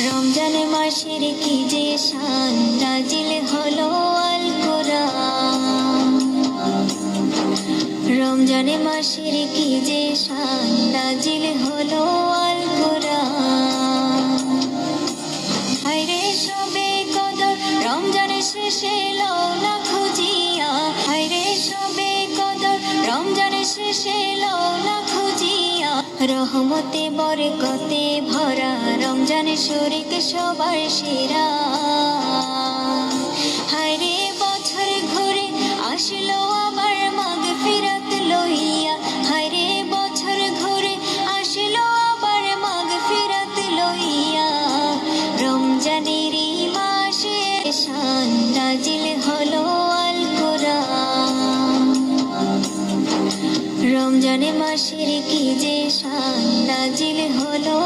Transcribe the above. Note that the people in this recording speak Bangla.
রমজান মাসের কি যে শান, নাজিল হলো আল কোরআন। রমজান মাসের কি যে শান, নাজিল হলো আল কোরআন। হায়রে সবে কদর রমজান শেষে এলো না খুঁজিয়া, হায়রে সবে কদর রমজান শেষে এলো না খুঁজিয়া। রহমতে বরকতে ভরা রমজান শরীক সবার সেরা। হায়রে বছর ঘুরে আসলো আবার মাগফিরাত লইয়া, হায়রে বছর ঘুরে আসলো আবার মাগফিরাত লইয়া। রমজানেরই মাসে শান, নাজিল হলো আল কোরআন। রমজান মাসের কি যে শান, নাজিল হলো